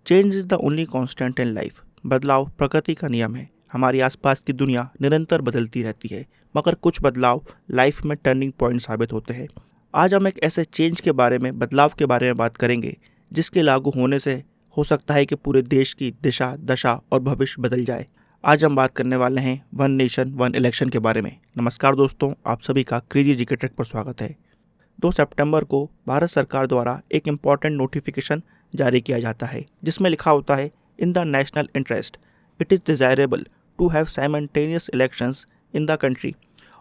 Change is the only constant in life. बदलाव प्रकृति का नियम है। हमारी आसपास की दुनिया निरंतर बदलती रहती है, मगर कुछ बदलाव लाइफ में टर्निंग पॉइंट साबित होते हैं। आज हम एक ऐसे चेंज के बारे में, बदलाव के बारे में बात करेंगे जिसके लागू होने से हो सकता है कि पूरे देश की दिशा, दशा और भविष्य बदल जाए। आज हम बात करने वाले हैं वन नेशन वन इलेक्शन के बारे में। नमस्कार दोस्तों, आप सभी का क्रेजी जीके ट्रैक पर स्वागत है। 2 सितंबर को भारत सरकार द्वारा एक इम्पॉर्टेंट नोटिफिकेशन जारी किया जाता है जिसमें लिखा होता है, in the national interest it is desirable to have simultaneous elections in the country.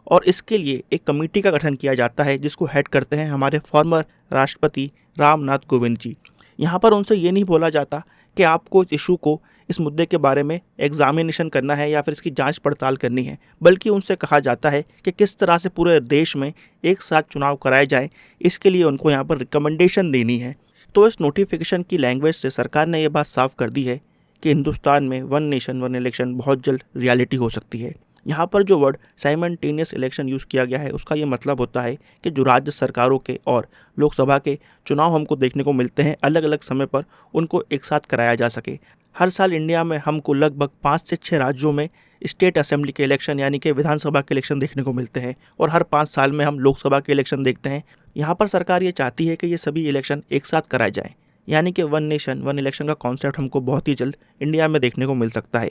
और इसके लिए एक कमेटी का गठन किया जाता है जिसको हेड करते हैं हमारे फॉर्मर राष्ट्रपति रामनाथ कोविंद जी। यहाँ पर उनसे ये नहीं बोला जाता कि आपको इस इशू को, इस मुद्दे के बारे में एग्जामिनेशन करना है या फिर इसकी जांच पड़ताल करनी है, बल्कि उनसे कहा जाता है कि किस तरह से पूरे देश में एक साथ चुनाव कराए जाएं। इसके लिए उनको यहाँ पर रिकमेंडेशन देनी है। तो इस नोटिफिकेशन की लैंग्वेज से सरकार ने यह बात साफ कर दी है कि हिंदुस्तान में वन नेशन वन इलेक्शन बहुत जल्द रियलिटी हो सकती है। यहाँ पर जो वर्ड साइमल्टेनियस इलेक्शन यूज़ किया गया है उसका ये मतलब होता है कि जो राज्य सरकारों के और लोकसभा के चुनाव हमको देखने को मिलते हैं अलग अलग समय पर, उनको एक साथ कराया जा सके। हर साल इंडिया में हमको लगभग 5 से 6 राज्यों में स्टेट असेंबली के इलेक्शन यानी कि विधानसभा के इलेक्शन देखने को मिलते हैं और हर 5 साल में हम लोकसभा के इलेक्शन देखते हैं। यहाँ पर सरकार ये चाहती है कि ये सभी इलेक्शन एक साथ कराए जाएँ, यानी कि वन नेशन वन इलेक्शन का कॉन्सेप्ट हमको बहुत ही जल्द इंडिया में देखने को मिल सकता है।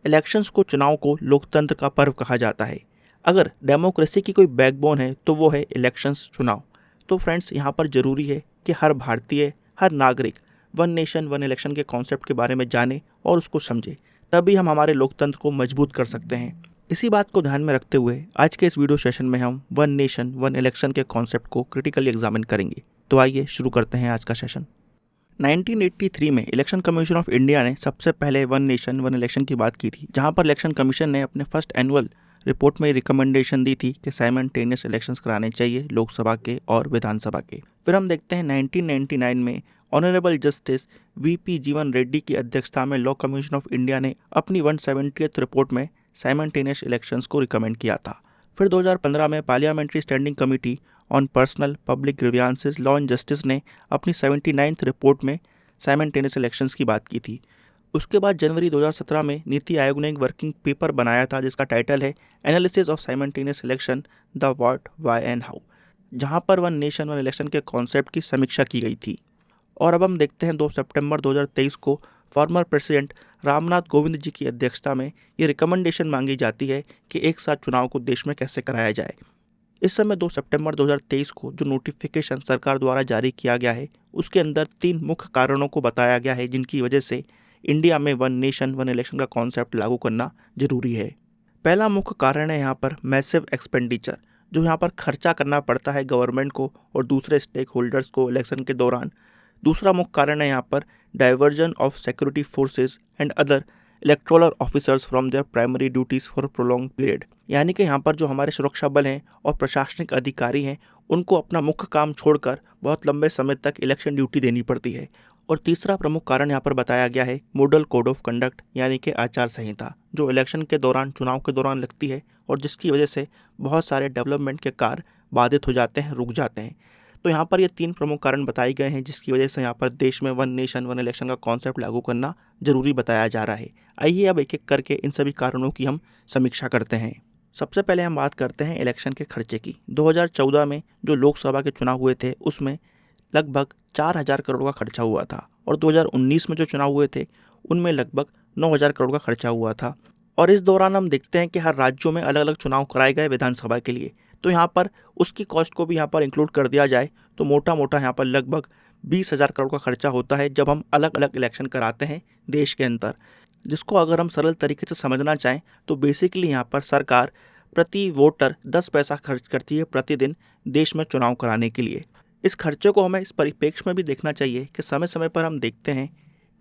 इलेक्शंस को, चुनाव को लोकतंत्र का पर्व कहा जाता है। अगर डेमोक्रेसी की कोई बैकबोन है तो वो है इलेक्शंस, चुनाव। तो फ्रेंड्स, यहाँ पर ज़रूरी है कि हर भारतीय, हर नागरिक वन नेशन वन इलेक्शन के कॉन्सेप्ट के बारे में जाने और उसको समझे, तभी हम हमारे लोकतंत्र को मजबूत कर सकते हैं। इसी बात को ध्यान में रखते हुए आज के इस वीडियो सेशन में हम वन नेशन वन इलेक्शन के कॉन्सेप्ट को क्रिटिकली एग्जामिन करेंगे। तो आइए शुरू करते हैं आज का सेशन। 1983 में इलेक्शन कमीशन ऑफ इंडिया ने सबसे पहले वन नेशन वन इलेक्शन की बात की थी, जहां पर इलेक्शन कमीशन ने अपने फर्स्ट एनुअल रिपोर्ट में रिकमेंडेशन दी थी कि साइमल्टेनियस इलेक्शंस कराने चाहिए लोकसभा के और विधानसभा के। फिर हम देखते हैं 1999 में ऑनरेबल जस्टिस वीपी जीवन रेड्डी की अध्यक्षता में लॉ कमीशन ऑफ इंडिया ने अपनी 170th रिपोर्ट में साइमल्टेनियस इलेक्शंस को रिकमेंड किया था। फिर 2015 में parliamentary standing committee on personnel public grievances law and justice ने अपनी 79th रिपोर्ट में साइमल्टेनियस इलेक्शंस की बात की थी। उसके बाद जनवरी 2017 में नीति आयोग ने एक वर्किंग पेपर बनाया था जिसका टाइटल है analysis of simultaneous election, the what, why and how, जहां पर वन नेशन वन इलेक्शन के कॉन्सेप्ट की समीक्षा की गई थी। और अब हम देखते हैं 2 सितंबर 2023 को फॉर्मर प्रेसिडेंट रामनाथ कोविंद जी की अध्यक्षता में ये रिकमेंडेशन मांगी जाती है कि एक साथ चुनाव को देश में कैसे कराया जाए। इस समय 2 सितंबर 2023 को जो नोटिफिकेशन सरकार द्वारा जारी किया गया है उसके अंदर 3 मुख्य कारणों को बताया गया है जिनकी वजह से इंडिया में वन नेशन वन इलेक्शन का कॉन्सेप्ट लागू करना जरूरी है। पहला मुख्य कारण है यहाँ पर मैसिव एक्सपेंडिचर, जो यहाँ पर खर्चा करना पड़ता है गवर्नमेंट को और दूसरे स्टेक होल्डर्स को इलेक्शन के दौरान। दूसरा मुख्य कारण है यहाँ पर diversion of security forces and other electoral officers from there primary duties for prolong period, यानी कि यहाँ पर जो हमारे सुरक्षा बल हैं और प्रशासनिक अधिकारी हैं उनको अपना मुख्य काम छोड़कर बहुत लंबे समय तक इलेक्शन ड्यूटी देनी पड़ती है। और तीसरा प्रमुख कारण यहाँ पर बताया गया है मॉडल कोड ऑफ कंडक्ट, यानी कि आचार संहिता, जो इलेक्शन के दौरान, चुनाव के दौरान लगती है और जिसकी वजह से बहुत सारे डेवलपमेंट के कार्य बाधित हो जाते हैं, रुक जाते हैं। तो यहाँ पर ये 3 प्रमुख कारण बताए गए हैं जिसकी वजह से यहाँ पर देश में वन नेशन वन इलेक्शन का कॉन्सेप्ट लागू करना जरूरी बताया जा रहा है। आइए अब एक एक करके इन सभी कारणों की हम समीक्षा करते हैं। सबसे पहले हम बात करते हैं इलेक्शन के खर्चे की। 2014 में जो लोकसभा के चुनाव हुए थे उसमें लगभग 4,000 करोड़ का खर्चा हुआ था और 2019 में जो चुनाव हुए थे उनमें लगभग 9,000 करोड़ का खर्चा हुआ था। और इस दौरान हम देखते हैं कि हर राज्यों में अलग अलग चुनाव कराए गए विधानसभा के लिए, तो यहाँ पर उसकी कॉस्ट को भी यहाँ पर इंक्लूड कर दिया जाए तो मोटा मोटा यहाँ पर लगभग 20,000 करोड़ का खर्चा होता है जब हम अलग अलग इलेक्शन कराते हैं देश के अंदर। जिसको अगर हम सरल तरीके से समझना चाहें तो बेसिकली यहाँ पर सरकार प्रति वोटर 10 पैसा खर्च करती है प्रतिदिन देश में चुनाव कराने के लिए। इस खर्चे को हमें इस परिप्रेक्ष्य में भी देखना चाहिए कि समय समय पर हम देखते हैं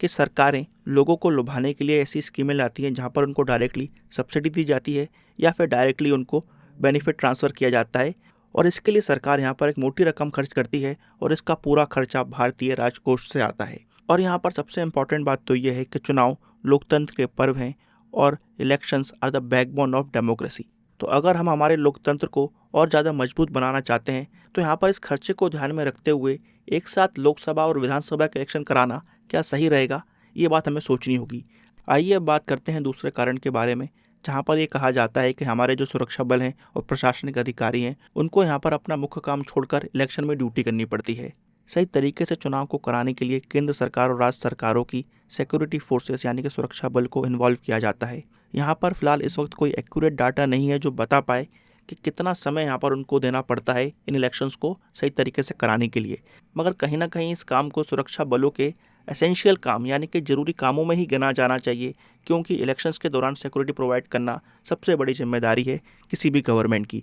कि सरकारें लोगों को लुभाने के लिए ऐसी स्कीमें लाती हैं जहाँ पर उनको डायरेक्टली सब्सिडी दी जाती है या फिर डायरेक्टली उनको बेनिफिट ट्रांसफ़र किया जाता है और इसके लिए सरकार यहाँ पर एक मोटी रकम खर्च करती है और इसका पूरा खर्चा भारतीय राजकोष से आता है। और यहाँ पर सबसे इम्पॉर्टेंट बात तो ये है कि चुनाव लोकतंत्र के पर्व हैं और elections are the backbone of democracy. तो अगर हम हमारे लोकतंत्र को और ज़्यादा मजबूत बनाना चाहते हैं तो यहाँ पर इस खर्चे को ध्यान में रखते हुए एक साथ लोकसभा और विधानसभा के इलेक्शन कराना क्या सही रहेगा, ये बात हमें सोचनी होगी। आइए अब बात करते हैं दूसरे कारण के बारे में, जहाँ पर ये कहा जाता है कि हमारे जो सुरक्षा बल हैं और प्रशासनिक अधिकारी हैं, उनको यहाँ पर अपना मुख्य काम छोड़कर इलेक्शन में ड्यूटी करनी पड़ती है। सही तरीके से चुनाव को कराने के लिए केंद्र सरकार और राज्य सरकारों की सिक्योरिटी फोर्सेस यानी कि सुरक्षा बल को इन्वॉल्व किया जाता है। यहाँ पर फिलहाल इस वक्त कोई एक्यूरेट डाटा नहीं है जो बता पाए कि कितना समय यहाँ पर उनको देना पड़ता है इन इलेक्शंस को सही तरीके से कराने के लिए, मगर कहीं ना कहीं इस काम को सुरक्षा बलों के एसेंशियल काम यानी कि ज़रूरी कामों में ही गिना जाना चाहिए, क्योंकि इलेक्शंस के दौरान सिक्योरिटी प्रोवाइड करना सबसे बड़ी जिम्मेदारी है किसी भी गवर्नमेंट की।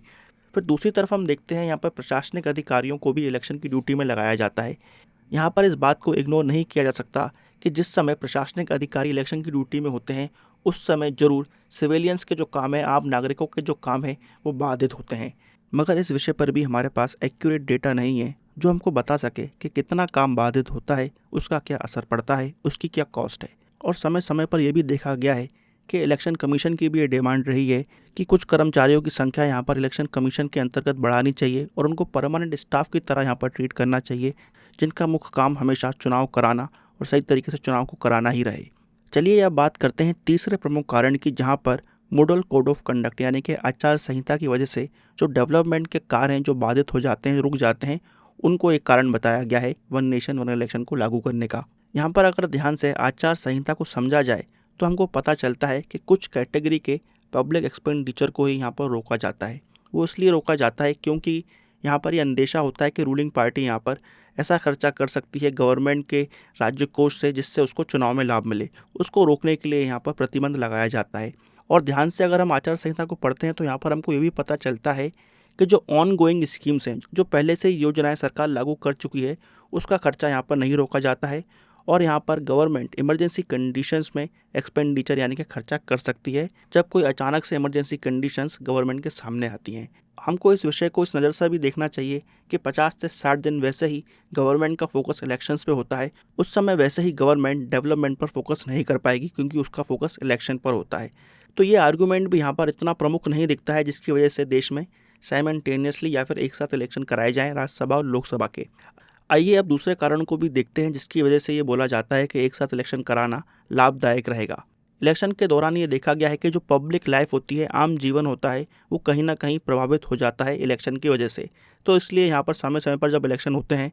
फिर दूसरी तरफ हम देखते हैं यहाँ पर प्रशासनिक अधिकारियों को भी इलेक्शन की ड्यूटी में लगाया जाता है। यहाँ पर इस बात को इग्नोर नहीं किया जा सकता कि जिस समय प्रशासनिक अधिकारी इलेक्शन की ड्यूटी में होते हैं उस समय जरूर सिविलियंस के जो काम है, आम नागरिकों के जो काम है वो बाधित होते हैं, मगर इस विषय पर भी हमारे पास एक्यूरेट डेटा नहीं है जो हमको बता सके कि कितना काम बाधित होता है, उसका क्या असर पड़ता है, उसकी क्या कॉस्ट है। और समय समय पर यह भी देखा गया है कि इलेक्शन कमीशन की भी ये डिमांड रही है कि कुछ कर्मचारियों की संख्या यहाँ पर इलेक्शन कमीशन के अंतर्गत बढ़ानी चाहिए और उनको परमानेंट स्टाफ की तरह यहाँ पर ट्रीट करना चाहिए, जिनका मुख्य काम हमेशा चुनाव कराना और सही तरीके से चुनाव को कराना ही रहे। चलिए अब बात करते हैं तीसरे प्रमुख कारण की, जहाँ पर मॉडल कोड ऑफ कंडक्ट यानी कि आचार संहिता की वजह से जो डेवलपमेंट के कार्य हैं जो बाधित हो जाते हैं, रुक जाते हैं, उनको एक कारण बताया गया है वन नेशन वन इलेक्शन को लागू करने का। यहाँ पर अगर ध्यान से आचार संहिता को समझा जाए तो हमको पता चलता है कि कुछ कैटेगरी के पब्लिक एक्सपेंडिचर को ही यहाँ पर रोका जाता है। वो इसलिए रोका जाता है क्योंकि यहाँ पर ये अंदेशा होता है कि रूलिंग पार्टी यहाँ पर ऐसा खर्चा कर सकती है गवर्नमेंट के राज्य कोष से जिससे उसको चुनाव में लाभ मिले। उसको रोकने के लिए यहाँ पर प्रतिबंध लगाया जाता है। और ध्यान से अगर हम आचार संहिता को पढ़ते हैं तो यहाँ पर हमको ये भी पता चलता है कि जो ऑन गोइंग स्कीम्स हैं, जो पहले से योजनाएं सरकार लागू कर चुकी है, उसका खर्चा यहाँ पर नहीं रोका जाता है। और यहाँ पर गवर्नमेंट इमरजेंसी कंडीशंस में एक्सपेंडिचर यानी कि खर्चा कर सकती है जब कोई अचानक से इमरजेंसी कंडीशंस गवर्नमेंट के सामने आती हैं। हमको इस विषय को इस नज़र से भी देखना चाहिए कि 50 से 60 दिन वैसे ही गवर्नमेंट का फोकस इलेक्शंस पे होता है, उस समय वैसे ही गवर्नमेंट डेवलपमेंट पर फोकस नहीं कर पाएगी क्योंकि उसका फोकस इलेक्शन पर होता है। तो ये आर्गूमेंट भी यहाँ पर इतना प्रमुख नहीं दिखता है जिसकी वजह से देश में साइमल्टेनियसली या फिर एक साथ इलेक्शन कराए जाएँ राज्यसभा और लोकसभा के। आइए अब दूसरे कारण को भी देखते हैं जिसकी वजह से ये बोला जाता है कि एक साथ इलेक्शन कराना लाभदायक रहेगा। इलेक्शन के दौरान ये देखा गया है कि जो पब्लिक लाइफ होती है, आम जीवन होता है, वो कहीं ना कहीं प्रभावित हो जाता है इलेक्शन की वजह से। तो इसलिए यहाँ पर समय समय पर जब इलेक्शन होते हैं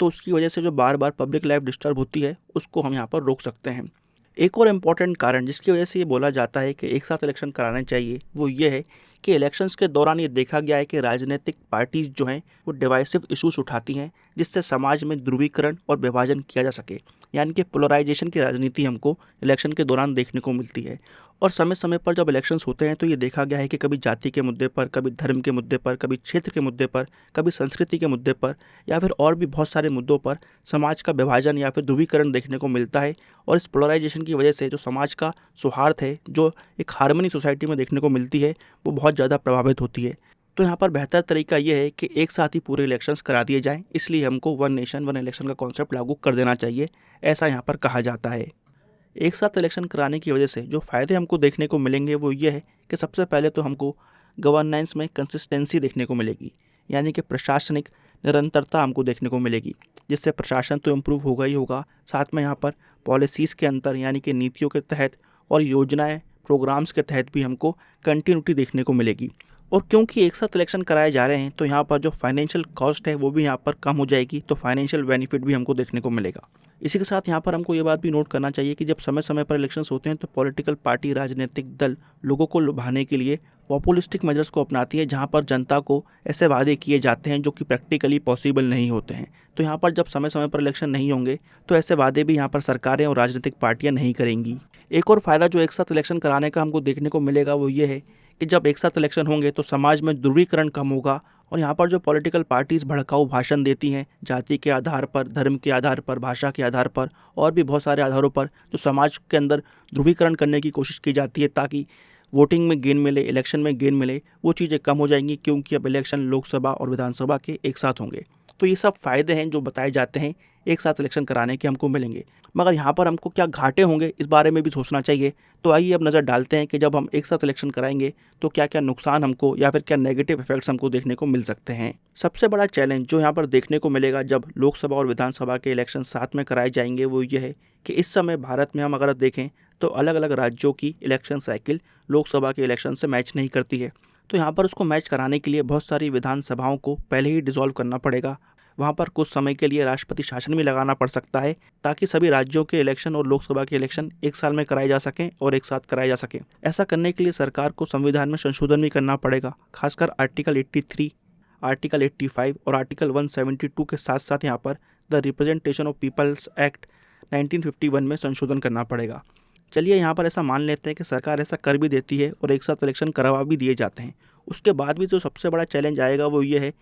तो उसकी वजह से जो बार बार पब्लिक लाइफ डिस्टर्ब होती है उसको हम यहाँ पर रोक सकते हैं। एक और इम्पॉर्टेंट कारण जिसकी वजह से ये बोला जाता है कि एक साथ इलेक्शन कराने चाहिए वो ये है कि इलेक्शंस के दौरान ये देखा गया है कि राजनीतिक पार्टीज जो हैं वो डिवाइसिव इश्यूज उठाती हैं जिससे समाज में ध्रुवीकरण और विभाजन किया जा सके, यानी कि पोलराइजेशन की राजनीति हमको इलेक्शन के दौरान देखने को मिलती है। और समय समय पर जब इलेक्शंस होते हैं तो ये देखा गया है कि कभी जाति के मुद्दे पर, कभी धर्म के मुद्दे पर, कभी क्षेत्र के मुद्दे पर, कभी संस्कृति के मुद्दे पर या फिर और भी बहुत सारे मुद्दों पर समाज का विभाजन या फिर ध्रुवीकरण देखने को मिलता है। और इस पोलराइजेशन की वजह से जो समाज का सौहार्द है, जो एक हार्मनी सोसाइटी में देखने को मिलती है, वो बहुत ज़्यादा प्रभावित होती है। तो यहाँ पर बेहतर तरीका ये है कि एक साथ ही पूरे इलेक्शंस करा दिए जाएं, इसलिए हमको वन नेशन वन इलेक्शन का कॉन्सेप्ट लागू कर देना चाहिए, ऐसा यहाँ पर कहा जाता है। एक साथ इलेक्शन कराने की वजह से जो फ़ायदे हमको देखने को मिलेंगे वो ये है कि सबसे पहले तो हमको गवर्नेंस में कंसिस्टेंसी देखने को मिलेगी, यानी कि प्रशासनिक निरंतरता हमको देखने को मिलेगी, जिससे प्रशासन तो इम्प्रूव होगा ही होगा, साथ में यहाँ पर पॉलिसीज़ के अंतर यानी कि नीतियों के तहत और योजनाएं प्रोग्राम्स के तहत भी हमको कंटिन्यूटी देखने को मिलेगी। और क्योंकि एक साथ इलेक्शन कराए जा रहे हैं तो यहाँ पर जो फाइनेंशियल कॉस्ट है वो भी यहाँ पर कम हो जाएगी, तो फाइनेंशियल बेनिफिट भी हमको देखने को मिलेगा। इसी के साथ यहाँ पर हमको ये बात भी नोट करना चाहिए कि जब समय समय पर इलेक्शंस होते हैं तो पॉलिटिकल पार्टी, राजनीतिक दल लोगों को लुभाने के लिए पॉपुलिस्टिक मेजर्स को अपनाती है, जहाँ पर जनता को ऐसे वादे किए जाते हैं जो कि प्रैक्टिकली पॉसिबल नहीं होते हैं। तो यहाँ पर जब समय समय पर इलेक्शन नहीं होंगे तो ऐसे वादे भी यहाँ पर सरकारें और राजनीतिक पार्टियाँ नहीं करेंगी। एक और फ़ायदा जो एक साथ इलेक्शन कराने का हमको देखने को मिलेगा वो ये है कि जब एक साथ इलेक्शन होंगे तो समाज में ध्रुवीकरण कम होगा और यहाँ पर जो पॉलिटिकल पार्टीज़ भड़काऊ भाषण देती हैं जाति के आधार पर, धर्म के आधार पर, भाषा के आधार पर और भी बहुत सारे आधारों पर जो समाज के अंदर ध्रुवीकरण करने की कोशिश की जाती है ताकि वोटिंग में गेन मिले, इलेक्शन में गेन मिले, वो चीज़ें कम हो जाएंगी क्योंकि अब इलेक्शन लोकसभा और विधानसभा के एक साथ होंगे। तो ये सब फ़ायदे हैं जो बताए जाते हैं एक साथ इलेक्शन कराने के हमको मिलेंगे। मगर यहाँ पर हमको क्या घाटे होंगे इस बारे में भी सोचना चाहिए। तो आइए अब नज़र डालते हैं कि जब हम एक साथ इलेक्शन कराएंगे तो क्या क्या नुकसान हमको या फिर क्या नेगेटिव इफेक्ट्स हमको देखने को मिल सकते हैं। सबसे बड़ा चैलेंज जो यहाँ पर देखने को मिलेगा जब लोकसभा और विधानसभा के इलेक्शन साथ में कराए जाएंगे वो ये है कि इस समय भारत में हम अगर देखें तो अलग अलग राज्यों की इलेक्शन साइकिल लोकसभा के इलेक्शन से मैच नहीं करती है। तो यहाँ पर उसको मैच कराने के लिए बहुत सारी विधानसभाओं को पहले ही डिसॉल्व करना पड़ेगा। वहाँ पर कुछ समय के लिए राष्ट्रपति शासन भी लगाना पड़ सकता है ताकि सभी राज्यों के इलेक्शन और लोकसभा के इलेक्शन एक साल में कराए जा सकें और एक साथ कराए जा सकें। ऐसा करने के लिए सरकार को संविधान में संशोधन भी करना पड़ेगा, खासकर आर्टिकल 83, आर्टिकल 85 और आर्टिकल 172 के साथ साथ यहाँ पर the representation of peoples act 1951 में संशोधन करना पड़ेगा। चलिए यहाँ पर ऐसा मान लेते हैं कि सरकार ऐसा कर भी देती है और एक साथ इलेक्शन करवा भी दिए जाते हैं। उसके बाद भी जो सबसे बड़ा चैलेंज आएगा वो ये है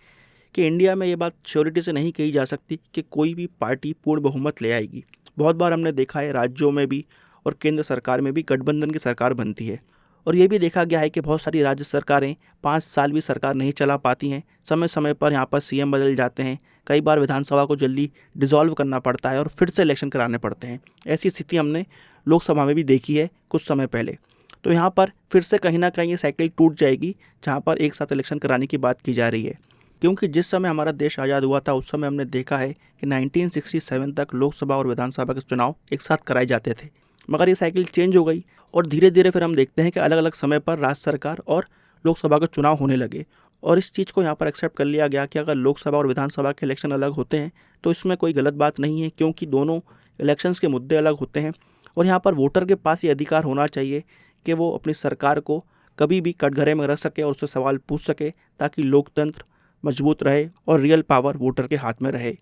कि इंडिया में ये बात श्योरिटी से नहीं कही जा सकती कि कोई भी पार्टी पूर्ण बहुमत ले आएगी। बहुत बार हमने देखा है राज्यों में भी और केंद्र सरकार में भी गठबंधन की सरकार बनती है और ये भी देखा गया है कि बहुत सारी राज्य सरकारें 5 साल भी सरकार नहीं चला पाती हैं। समय समय पर यहाँ पर सीएम बदल जाते हैं। कई बार विधानसभा को जल्दी डिसॉल्व करना पड़ता है और फिर से इलेक्शन कराने पड़ते हैं। ऐसी स्थिति हमने लोकसभा में भी देखी है कुछ समय पहले। तो यहाँ पर फिर से कहीं ना कहीं ये साइकिल टूट जाएगी जहाँ पर एक साथ इलेक्शन कराने की बात की जा रही है, क्योंकि जिस समय हमारा देश आज़ाद हुआ था उस समय हमने देखा है कि 1967 तक लोकसभा और विधानसभा के चुनाव एक साथ कराए जाते थे। मगर ये साइकिल चेंज हो गई और धीरे धीरे फिर हम देखते हैं कि अलग अलग समय पर राज्य सरकार और लोकसभा के चुनाव होने लगे और इस चीज़ को यहाँ पर एक्सेप्ट कर लिया गया कि अगर लोकसभा और विधानसभा के इलेक्शन अलग होते हैं तो इसमें कोई गलत बात नहीं है, क्योंकि दोनों इलेक्शंस के मुद्दे अलग होते हैं और यहाँ पर वोटर के पास ये अधिकार होना चाहिए कि वो अपनी सरकार को कभी भी कटघरे में रख सके और उससे सवाल पूछ सके ताकि लोकतंत्र मजबूत रहे और रियल पावर वोटर के हाथ में रहे।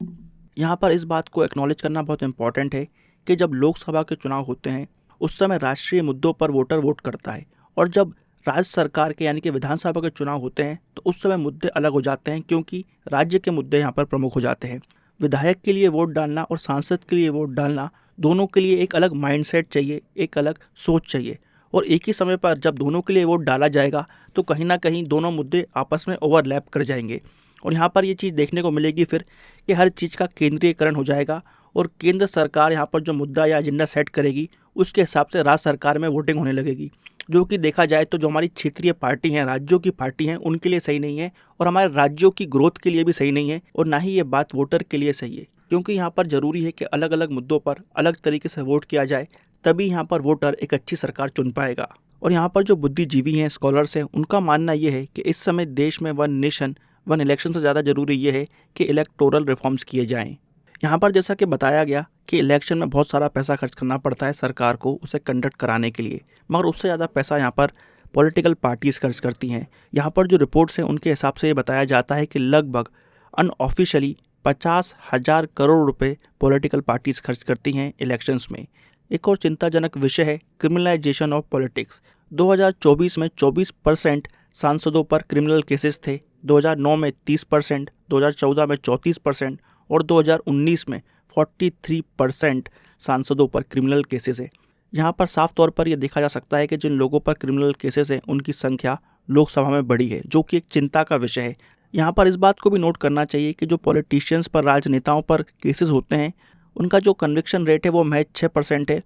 यहाँ पर इस बात को एक्नॉलेज करना बहुत इंपॉर्टेंट है कि जब लोकसभा के चुनाव होते हैं उस समय राष्ट्रीय मुद्दों पर वोटर वोट करता है और जब राज्य सरकार के यानी कि विधानसभा के चुनाव होते हैं तो उस समय मुद्दे अलग हो जाते हैं, क्योंकि राज्य के मुद्दे यहाँ पर प्रमुख हो जाते हैं। विधायक के लिए वोट डालना और सांसद के लिए वोट डालना, दोनों के लिए एक अलग माइंडसेट चाहिए, एक अलग सोच चाहिए और एक ही समय पर जब दोनों के लिए वोट डाला जाएगा तो कहीं ना कहीं दोनों मुद्दे आपस में ओवरलैप कर जाएंगे और यहाँ पर ये चीज़ देखने को मिलेगी फिर कि हर चीज़ का केंद्रीयकरण हो जाएगा और केंद्र सरकार यहाँ पर जो मुद्दा या एजेंडा सेट करेगी उसके हिसाब से राज्य सरकार में वोटिंग होने लगेगी, जो कि देखा जाए तो जो हमारी क्षेत्रीय पार्टी हैं, राज्यों की पार्टी हैं, उनके लिए सही नहीं है और हमारे राज्यों की ग्रोथ के लिए भी सही नहीं है और ना ही ये बात वोटर के लिए सही है, क्योंकि यहाँ पर ज़रूरी है कि अलग अलग मुद्दों पर अलग तरीके से वोट किया जाए, तभी यहाँ पर वोटर एक अच्छी सरकार चुन पाएगा। और यहाँ पर जो बुद्धिजीवी हैं, स्कॉलर्स हैं, उनका मानना ये है कि इस समय देश में वन नेशन वन इलेक्शन से ज़्यादा ज़रूरी ये है कि इलेक्टोरल रिफॉर्म्स किए जाएँ। यहाँ पर जैसा कि बताया गया कि इलेक्शन में बहुत सारा पैसा खर्च करना पड़ता है सरकार को उसे कंडक्ट कराने के लिए, मगर उससे ज़्यादा पैसा यहाँ पर पॉलिटिकल पार्टीज़ खर्च करती हैं। यहाँ पर जो रिपोर्ट्स हैं उनके हिसाब से ये बताया जाता है कि लगभग अनऑफिशियली 50,000 करोड़ रुपए पॉलिटिकल पार्टीज़ खर्च करती हैं इलेक्शंस में। एक और चिंताजनक विषय है क्रिमिनलाइजेशन ऑफ पॉलिटिक्स। 2024 में 24% सांसदों पर क्रिमिनल केसेस थे, 2009 में 30%, 2014 में 34% और 2019 में 43% सांसदों पर क्रिमिनल केसेस है। यहाँ पर साफ तौर पर यह देखा जा सकता है कि जिन लोगों पर क्रिमिनल केसेस हैं उनकी संख्या लोकसभा में बढ़ी है, जो कि एक चिंता का विषय है। यहाँ पर इस बात को भी नोट करना चाहिए कि जो पॉलिटिशियंस पर, राजनेताओं पर केसेस होते हैं उनका जो कन्विक्शन रेट है वो महज 6% है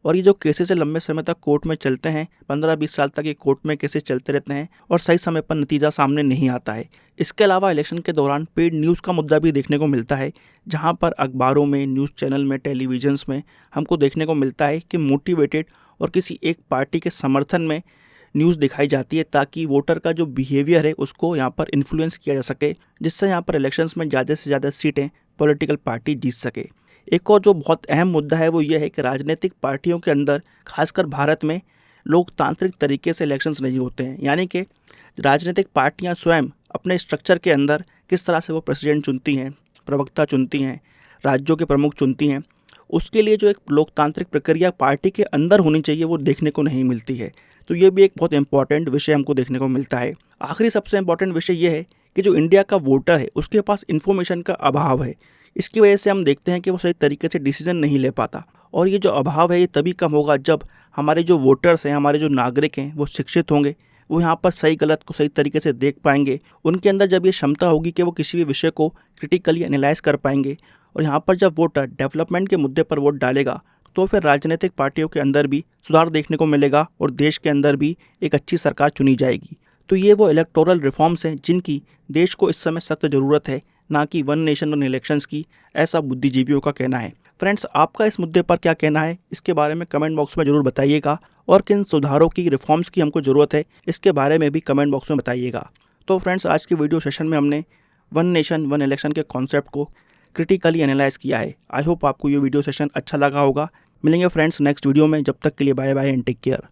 और ये जो केसेस है लंबे समय तक कोर्ट में चलते हैं, 15-20 साल तक ये कोर्ट में केसेस चलते रहते हैं और सही समय पर नतीजा सामने नहीं आता है। इसके अलावा इलेक्शन के दौरान पेड न्यूज़ का मुद्दा भी देखने को मिलता है, जहां पर अखबारों में, न्यूज़ चैनल में, टेलीविजन्स में हमको देखने को मिलता है कि मोटिवेटेड और किसी एक पार्टी के समर्थन में न्यूज़ दिखाई जाती है ताकि वोटर का जो बिहेवियर है उसको यहाँ पर इन्फ्लुएंस किया जा सके, जिससे यहाँ पर इलेक्शंस में ज़्यादा से ज़्यादा सीटें पॉलिटिकल पार्टी जीत सके। एक और जो बहुत अहम मुद्दा है वो ये है कि राजनीतिक पार्टियों के अंदर, खासकर भारत में, लोकतांत्रिक तरीके से इलेक्शंस नहीं होते हैं। यानी कि राजनीतिक पार्टियां स्वयं अपने स्ट्रक्चर के अंदर किस तरह से वो प्रेसिडेंट चुनती हैं, प्रवक्ता चुनती हैं, राज्यों के प्रमुख चुनती हैं, उसके लिए जो एक लोकतांत्रिक प्रक्रिया पार्टी के अंदर होनी चाहिए वो देखने को नहीं मिलती है। तो ये भी एक बहुत इंपॉर्टेंट विषय हमको देखने को मिलता है। आखिरी सबसे इंपॉर्टेंट विषय ये है कि जो इंडिया का वोटर है उसके पास इन्फॉर्मेशन का अभाव है। इसकी वजह से हम देखते हैं कि वो सही तरीके से डिसीजन नहीं ले पाता और ये जो अभाव है ये तभी कम होगा जब हमारे जो वोटर्स हैं, हमारे जो नागरिक हैं वो शिक्षित होंगे, वो यहाँ पर सही गलत को सही तरीके से देख पाएंगे। उनके अंदर जब ये क्षमता होगी कि वो किसी भी विषय को क्रिटिकली एनालाइज कर पाएंगे, और यहाँ पर जब वोटर डेवलपमेंट के मुद्दे पर वोट डालेगा तो फिर राजनीतिक पार्टियों के अंदर भी सुधार देखने को मिलेगा और देश के अंदर भी एक अच्छी सरकार चुनी जाएगी। तो ये वो इलेक्टोरल रिफॉर्म्स हैं जिनकी देश को इस समय सख्त ज़रूरत है, ना कि वन नेशन वन इलेक्शंस की, ऐसा बुद्धिजीवियों का कहना है। फ्रेंड्स, आपका इस मुद्दे पर क्या कहना है, इसके बारे में कमेंट बॉक्स में ज़रूर बताइएगा, और किन सुधारों की रिफॉर्म्स की हमको ज़रूरत है इसके बारे में भी कमेंट बॉक्स में बताइएगा। तो फ्रेंड्स, आज के वीडियो सेशन में हमने वन नेशन वन इलेक्शन के कॉन्सेप्ट को क्रिटिकली एनालाइज किया है। आई होप आपको ये वीडियो सेशन अच्छा लगा होगा। मिलेंगे फ्रेंड्स नेक्स्ट वीडियो में, जब तक के लिए bye bye and take care.